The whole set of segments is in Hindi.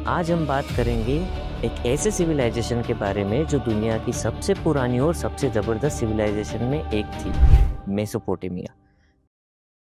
आज हम बात करेंगे एक ऐसे सिविलाइजेशन के बारे में जो दुनिया की सबसे पुरानी और सबसे ज़बरदस्त सिविलाइजेशन में एक थी, मेसोपोटामिया।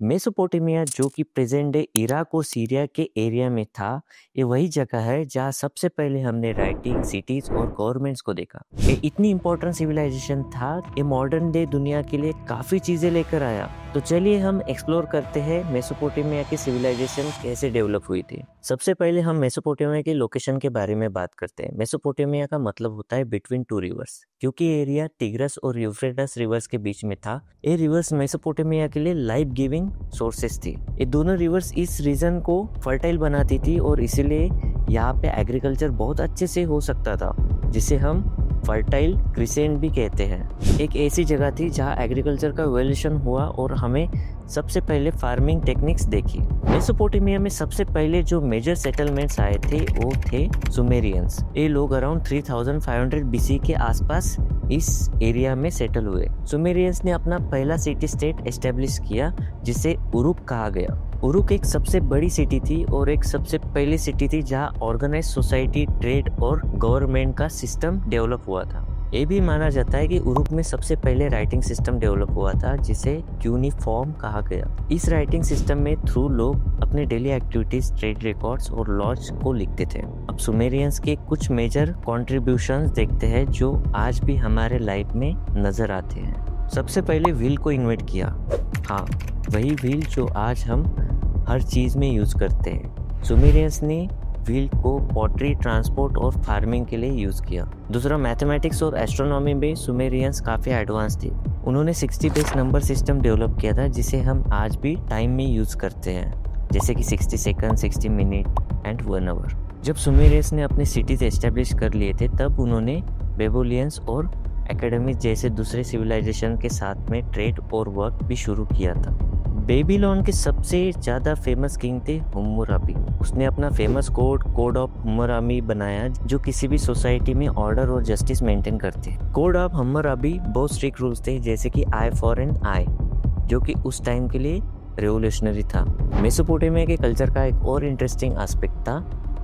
मेसोपोटामिया जो कि प्रेजेंट डे इराक और सीरिया के एरिया में था, ये वही जगह है जहाँ सबसे पहले हमने राइटिंग, सिटीज़ और गवर्नमेंट्स को देखा। ये इतनी इम्पोर्टेंट सिविलाइजेशन था, ये मॉडर्न डे दुनिया के लिए काफ़ी चीज़ें लेकर आया। तो चलिए हम एक्सप्लोर करते हैं मेसोपोटामिया की सिविलाइजेशन कैसे डेवलप हुई थी। सबसे पहले हम मेसोपोटामिया के लोकेशन के बारे में बात करते हैं। मेसोपोटामिया का मतलब होता है बिटवीन टू रिवर्स, क्योंकि एरिया टिग्रस और यूफ्रेटस रिवर्स के बीच में था। ये रिवर्स मेसोपोटामिया के लिए लाइफ गिविंग सोर्सेस थी। ये दोनों रिवर्स इस रीजन को फर्टाइल बनाती थी और इसीलिए यहाँ पे एग्रीकल्चर बहुत अच्छे से हो सकता था, जिसे हम फर्टाइल क्रिसेंट भी कहते हैं। एक ऐसी जगह थी जहाँ एग्रीकल्चर का इवोल्यूशन हुआ और हमें सबसे पहले फार्मिंग टेक्निक्स देखी। मेसोपोटामिया में सबसे पहले जो मेजर सेटलमेंट्स आए थे वो थे सुमेरियंस। ये लोग अराउंड 3500 बीसी के आसपास इस एरिया में सेटल हुए। सुमेरियंस ने अपना पहला सिटी स्टेट एस्टेब्लिश किया जिसे उरुक कहा गया। उरुक एक सबसे बड़ी सिटी थी और एक सबसे पहली सिटी थी जहाँ ऑर्गेनाइज सोसाइटी, ट्रेड और गवर्नमेंट का सिस्टम डेवलप हुआ था। ये भी माना जाता है कि उरुक में सबसे पहले राइटिंग सिस्टम डेवलप हुआ था जिसे क्यूनिफॉर्म कहा गया। इस राइटिंग सिस्टम में थ्रू लोग अपने डेली एक्टिविटीज, ट्रेड रिकॉर्ड्स और लॉज को लिखते थे। अब सुमेरियंस के कुछ मेजर कॉन्ट्रीब्यूशंस देखते हैं जो आज भी हमारे लाइफ में नजर आते हैं। सबसे पहले व्हील को इन्वेंट किया। हाँ, वही व्हील जो आज हम हर चीज में यूज करते हैं। सुमेरियंस ने व्हील को पॉटरी, ट्रांसपोर्ट और फार्मिंग के लिए यूज किया। दूसरा, मैथमेटिक्स और एस्ट्रोनॉमी में सुमेरियंस काफी एडवांस थे। उन्होंने 60 बेस नंबर सिस्टम डेवलप किया था जिसे हम आज भी टाइम में यूज करते हैं, जैसे कि 60 सेकंड, 60 मिनट एंड 1 आवर। जब सुमेरियंस ने अपने सिटीज एस्टेब्लिश कर लिए थे तब उन्होंने बेबोलियंस और एकेडमी जैसे दूसरे सिविलाइजेशन के साथ में ट्रेड और वर्क भी शुरू किया था। बेबीलोन के सबसे ज्यादा फेमस किंग थे हम्मुराबी। उसने अपना फेमस कोड ऑफ हम्मुराबी बनाया जो किसी भी सोसाइटी में ऑर्डर और जस्टिस मेंटेन करते। कोड ऑफ हम्मुराबी बहुत स्ट्रिक्ट रूल्स थे, जैसे कि आई फॉर एन आई, जो कि उस टाइम के लिए रेवोल्यूशनरी था। मेसोपोटामिया के कल्चर का एक और इंटरेस्टिंग एस्पेक्ट था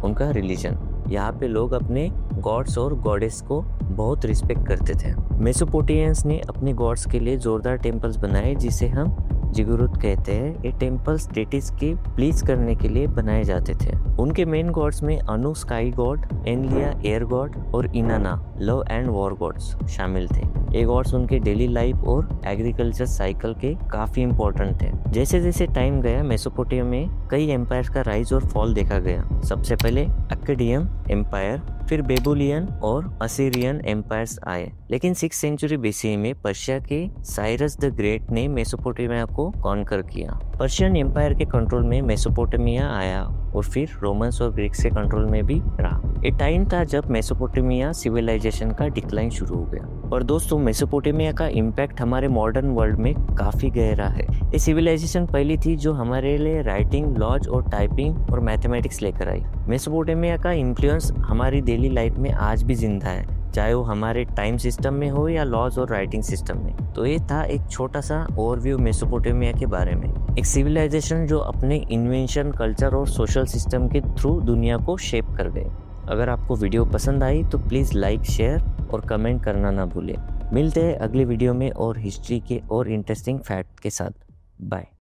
उनका रिलीजन। यहाँ पे लोग अपने गॉड्स और गॉडेस को बहुत रिस्पेक्ट करते थे। मेसोपोटामियंस ने अपने गॉड्स के लिए जोरदार टेम्पल्स बनाए जिसे हम जिगुरुत कहते हैं। ये टेम्पल्स डेटिस के प्लीज करने के लिए बनाए जाते थे। उनके मेन गॉड्स में Anu sky god, Enlil air god और Inanna love and war gods शामिल थे। ये गॉड्स उनके डेली लाइफ और एग्रीकल्चर साइकिल के काफी इंपॉर्टेंट थे। जैसे जैसे टाइम गया मेसोपोटामिया में कई एम्पायर्स का राइज और फॉल देखा गया। सबसे पहले अक्केडियन एम्पायर, फिर बेबुलियन और असीरियन एम्पायर्स आए। लेकिन 6th सेंचुरी बीसी में पर्शिया के साइरस द ग्रेट ने मेसोपोटामिया को कॉन्कर किया। पर्शियन एम्पायर के कंट्रोल में मेसोपोटामिया आया और फिर रोमन्स और ग्रीक्स के कंट्रोल में भी रहा। ये टाइम था जब मेसोपोटामिया सिविलाइजेशन का डिक्लाइन शुरू हो गया। और दोस्तों, मेसोपोटामिया का इम्पैक्ट हमारे मॉडर्न वर्ल्ड में काफी गहरा है। ये सिविलाइजेशन पहली थी जो हमारे लिए राइटिंग, लॉज और टाइपिंग और मैथमेटिक्स लेकर आई। मेसोपोटामिया का इन्फ्लुएंस हमारी डेली लाइफ में आज भी जिंदा है, चाहे वो हमारे टाइम सिस्टम में हो या लॉज और राइटिंग सिस्टम में। तो ये था एक छोटा सा ओवरव्यू मेसोपोटामिया के बारे में। एक सिविलाइजेशन जो अपने इन्वेंशन, कल्चर और सोशल सिस्टम के थ्रू दुनिया को शेप कर गए। अगर आपको वीडियो पसंद आई तो प्लीज़ लाइक, शेयर और कमेंट करना ना भूलें। मिलते हैं अगले वीडियो में और हिस्ट्री के और इंटरेस्टिंग फैक्ट के साथ। बाय।